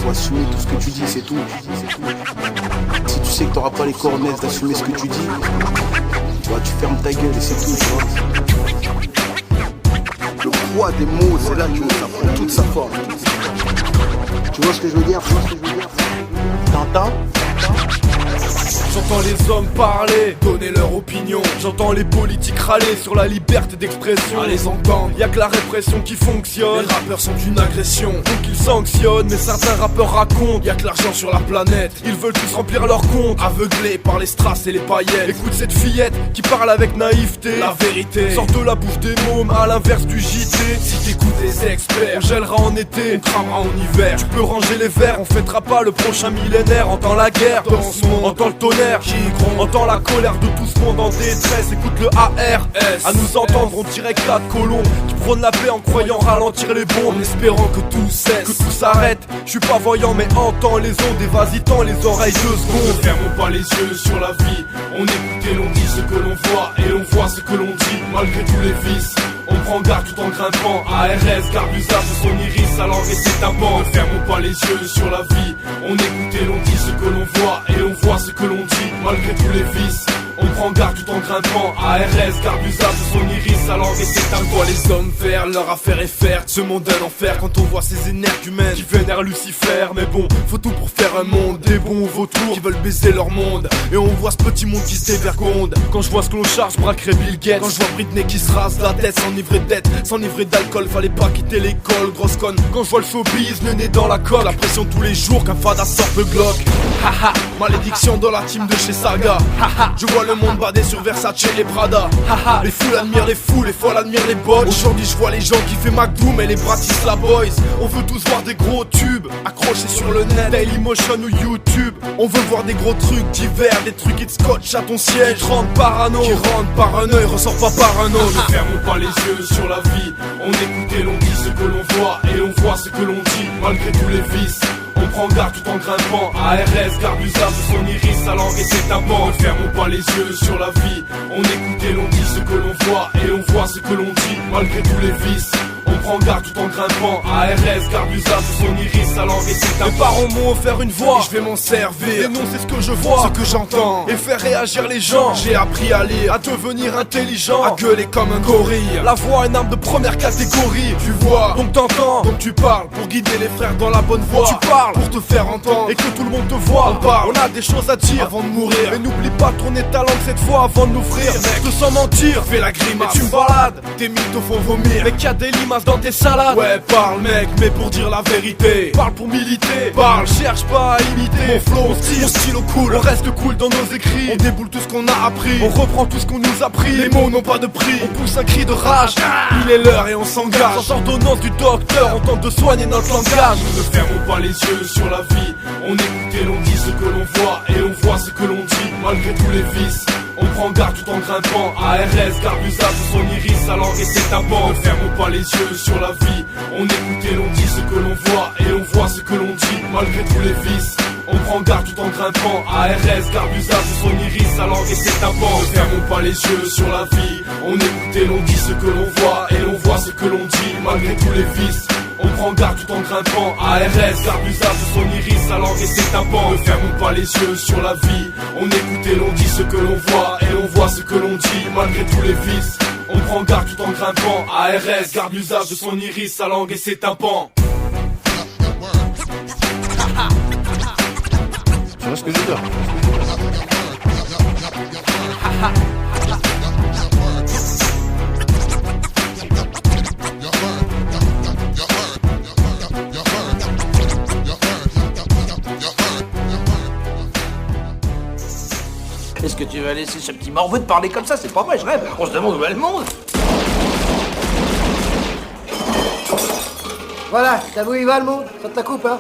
faut assumer tout ce que tu dis, c'est tout. Si tu sais que t'auras pas les coordonnées d'assumer ce que tu dis, bah, tu fermes ta gueule et c'est tout, tu vois. Le poids des mots, c'est là que ça prend toute sa forme. Tu vois ce que je veux dire? T'entends? J'entends les hommes parler, donner leur opinion. J'entends les politiques râler sur la liberté d'expression. À les entendre, y'a que la répression qui fonctionne. Les rappeurs sont une agression, donc ils sanctionnent. Mais certains rappeurs racontent, y'a que l'argent sur la planète. Ils veulent tous remplir leur compte, aveuglés par les strass et les paillettes. Écoute cette fillette qui parle avec naïveté. La vérité sort de la bouche des mômes, à l'inverse du JT. Si t'écoutes des experts, on gèlera en été, on cramera en hiver. Tu peux ranger les verres, on fêtera pas le prochain millénaire. Entends la guerre dans ce monde, entends le tonnerre qui gronde, entend la colère de tout ce monde en détresse. Écoute le ARS, à nous entendre on dirait 4 colons qui prônent la paix en croyant ralentir les bombes, en espérant que tout cesse, que tout s'arrête. Je suis pas voyant mais entends les ondes et vas-y tends les oreilles 2 secondes. Ne fermons pas les yeux sur la vie, on écoute et l'on dit ce que l'on voit et on voit ce que l'on dit malgré tous les vices. On prend garde tout en grimpant, ARS garde l'usage de son iris, sa langue et ses tympans. Ne fermons pas les yeux sur la vie, on écoute et l'on dit ce que l'on voit et on voit ce que l'on dit malgré tous les vices. On prend garde tout en grimpant, ARS garde l'usage de son iris, sa langue et ses tympans. Les hommes verts, leur affaire est faire de ce monde un enfer. Quand on voit ces énergumènes qui vénèrent Lucifer. Mais bon, faut tout pour faire un monde, des bons vautours qui veulent baiser leur monde. Et on voit ce petit monde qui se dévergonde. Quand je vois ce que l'on charge, braquerait Bill Gates. Quand je vois Britney qui se rase la tête, s'enivrer de dette, s'enivrer d'alcool, fallait pas quitter l'école, grosse conne. Quand je vois le showbiz, le nez dans la colle, la pression tous les jours qu'un fada sort de Glock. Haha, malédiction dans la team de chez Saga. Haha, je vois le monde badé sur Versace et Prada. Haha, les foules admirent les fous, les folles admirent les bots. Aujourd'hui je vois les gens qui fait McDoom et les Bratislava Boys. On veut tous voir des gros tubes accrochés sur le net, Dailymotion ou YouTube. On veut voir des gros trucs divers, des trucs qui te scotchent à ton siège, qui rentrent par un œil, ressort pas par un autre. Ne fermons pas les yeux sur la vie, on écoute et l'on dit ce que l'on voit et on voit ce que l'on dit malgré tous les vices. On prend garde tout en grimpant, ARS garde l'usage de son iris, sa langue et ses tympans. Ne fermons pas les yeux sur la vie, on écoute et l'on dit ce que l'on voit et on voit ce que l'on dit malgré tous les vices. On prend garde tout en grimpant, ARS garde l'usage de son iris, sa langue et ses tympans. Mes parents m'ont offert une voix, et je vais m'en servir. Dénoncer ce que je vois, ce que j'entends, et faire réagir les gens. J'ai appris à lire, à devenir intelligent, à gueuler comme un gorille. La voix est une arme de première catégorie. Tu vois, donc t'entends, donc tu parles pour guider les frères dans la bonne voie. Tu parles pour te faire entendre et que tout le monde te voit. On parle, on a des choses à dire avant de mourir. Mais n'oublie pas de tourner ta langue cette fois avant de l'ouvrir. Mec, te sens mentir, fais la grimace. Et tu me balades, tes mythes te font vomir. Mais qu'il y a des limaces dans tes salades. Ouais, parle mec, mais pour dire la vérité. Parle pour militer, parle, cherche pas à imiter. Mon flow, mon stylo cool, on reste cool dans nos écrits. On déboule tout ce qu'on a appris, on reprend tout ce qu'on nous a pris. Les mots n'ont pas de prix, on pousse un cri de rage. Il est l'heure et on s'engage. Sans ordonnance du docteur, on tente de soigner notre langage. Ne fermons pas les yeux sur la vie, on écoute et l'on dit ce que l'on voit et on voit ce que l'on dit malgré tous les vices. On prend garde tout en grimpant, ARS garde l'usage de son iris, sa langue et ses tympans. Ne fermons pas les yeux sur la vie, on écoute et l'on dit ce que l'on voit et on voit ce que l'on dit malgré tous les vices. On prend garde tout en grimpant, ARS garde l'usage de son iris, sa langue et ses tympans. Ne fermons pas les yeux sur la vie, on écoute et l'on dit ce que l'on voit et on voit ce que l'on dit malgré tous les vices. On prend garde tout en grimpant, ARS garde l'usage de son iris, sa langue et ses tympans. Ne fermons pas les yeux sur la vie, on écoute et l'on dit ce que l'on voit et on voit ce que l'on dit malgré tous les vices. On prend garde tout en grimpant, ARS garde l'usage de son iris, sa langue et ses tympans. Tu vois ce que je veux dire? Est-ce que tu vas laisser ce petit morveux de parler comme ça? C'est pas vrai, je rêve. On se demande où est le monde. Voilà, t'as vu, il va le monde. Ça te la coupe, hein.